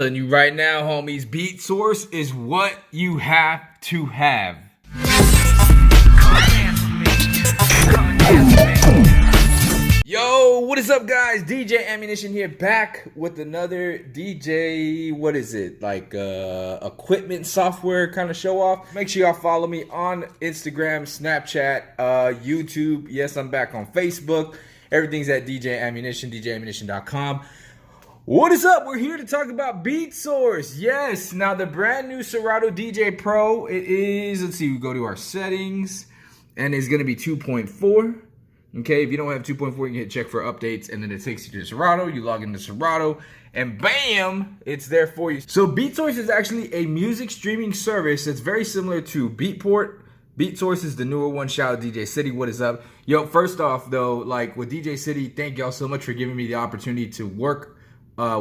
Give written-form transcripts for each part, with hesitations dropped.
Telling you right now, homies, Beatsource is what you have to have. Yo, what is up, guys? DJ Ammunition here, back with another DJ, what is it, like equipment software kind of show off. Make sure y'all follow me on Instagram, Snapchat, YouTube. Yes, I'm back on Facebook. Everything's at DJ Ammunition, DJAmmunition.com. What is up? We're here to talk about Beatsource. Yes, now the brand new Serato DJ Pro, it is, let's see, we go to our settings, and it's going to be 2.4. Okay, if you don't have 2.4, you can hit check for updates, and then it takes you to Serato. You log into Serato, and bam, it's there for you. So Beatsource is actually a music streaming service that's very similar to Beatport. Beatsource is the newer one. Shout out DJ City, what is up? Yo, first off, though, like with DJ City, thank y'all so much for giving me the opportunity to work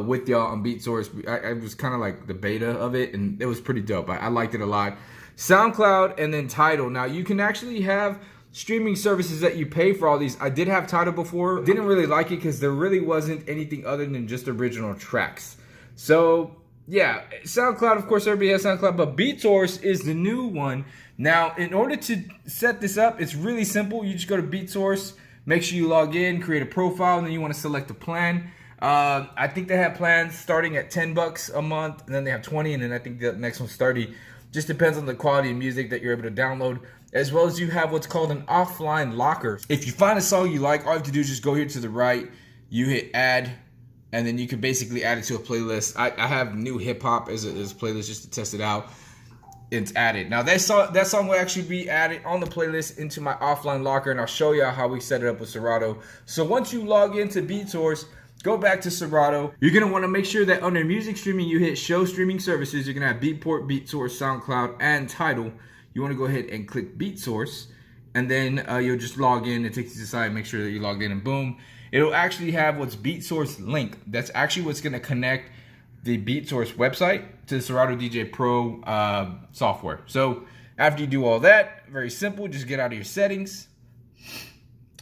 with y'all on Beatsource. I was kind of like the beta of it, and it was pretty dope. I liked it a lot. SoundCloud and then Tidal. Now, you can actually have streaming services that you pay for all these. I did have Tidal before. Didn't really like it because there really wasn't anything other than just original tracks. So yeah, SoundCloud, of course, everybody has SoundCloud, but Beatsource is the new one. Now, in order to set this up, it's really simple. You just go to Beatsource, make sure you log in, create a profile, and then you want to select a plan. I think they have plans starting at $10 a month, and then they have 20, and then I think the next one's 30. Just depends on the quality of music that you're able to download, as well as you have what's called an offline locker. If you find a song you like, all you have to do is just go here to the right, you hit add, and then you can basically add it to a playlist. I have new hip hop as a playlist just to test it out. It's added. Now that song will actually be added on the playlist into my offline locker, and I'll show you how we set it up with Serato. So once you log into Beatsource, go back to Serato. You're going to want to make sure that under music streaming, you hit show streaming services. You're going to have Beatport, Beatsource, SoundCloud, and Tidal. You want to go ahead and click Beatsource, and then you'll just log in. It takes you to the side, make sure that you logged in, and boom. It'll actually have what's Beatsource link. That's actually what's going to connect the Beatsource website to the Serato DJ Pro software. So after you do all that, very simple, just get out of your settings.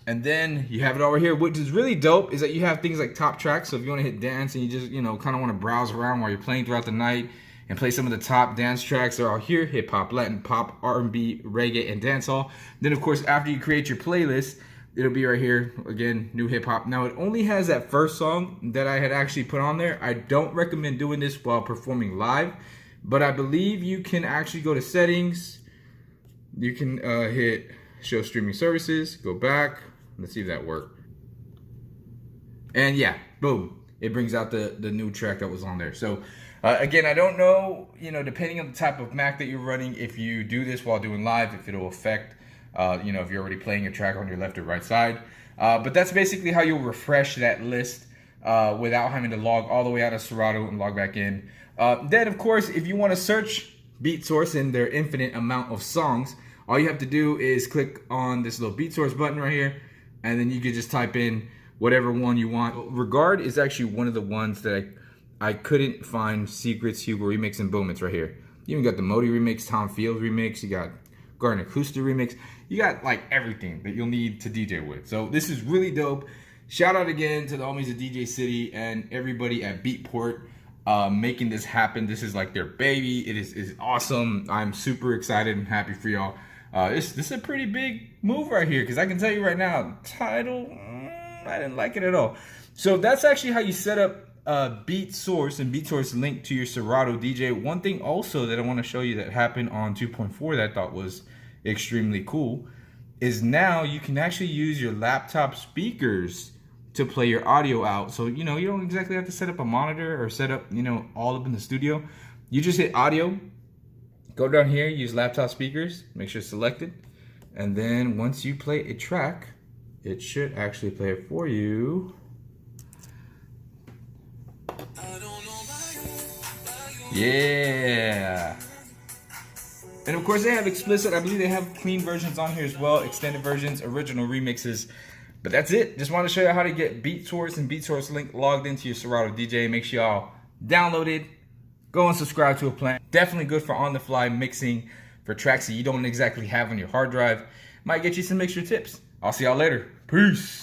And then you have it over here. What is really dope is that you have things like top tracks. So if you want to hit dance and you just, kind of want to browse around while you're playing throughout the night and play some of the top dance tracks, they're all here. Hip hop, Latin, pop, R&B, reggae, and dancehall. Then of course, after you create your playlist, it'll be right here. Again, new hip hop. Now it only has that first song that I had actually put on there. I don't recommend doing this while performing live, but I believe you can actually go to settings. You can hit show streaming services, go back. Let's see if that worked. And yeah, boom. It brings out the new track that was on there. So again, I don't know, depending on the type of Mac that you're running, if you do this while doing live, if it'll affect, if you're already playing a track on your left or right side. But that's basically how you'll refresh that list without having to log all the way out of Serato and log back in. Then, of course, if you want to search Beatsource and their infinite amount of songs, all you have to do is click on this little Beatsource button right here. And then you could just type in whatever one you want. Regard is actually one of the ones that I couldn't find secrets, Hugo remix, and boom, it's right here. You even got the Modi remix, Tom Fields remix, you got Garden Acoustic remix. You got like everything that you'll need to DJ with. So this is really dope. Shout out again to the homies at DJ City and everybody at Beatport making this happen. This is like their baby. It is awesome. I'm super excited and happy for y'all. This is a pretty big move right here, because I can tell you right now, Tidal, I didn't like it at all. So that's actually how you set up Beatsource and Beatsource link to your Serato DJ. One thing also that I want to show you that happened on 2.4 that I thought was extremely cool is now you can actually use your laptop speakers to play your audio out. So, you don't exactly have to set up a monitor or set up, all up in the studio. You just hit audio. Go down here, use laptop speakers, make sure it's selected, and then once you play a track, it should actually play it for you. Yeah. And of course they have explicit, I believe they have clean versions on here as well, extended versions, original remixes. But that's it. Just want to show you how to get Beatsource and Beatsource link logged into your Serato DJ. Make sure y'all download it. Go and subscribe to a plan. Definitely good for on-the-fly mixing for tracks that you don't exactly have on your hard drive. Might get you some extra tips. I'll see y'all later. Peace.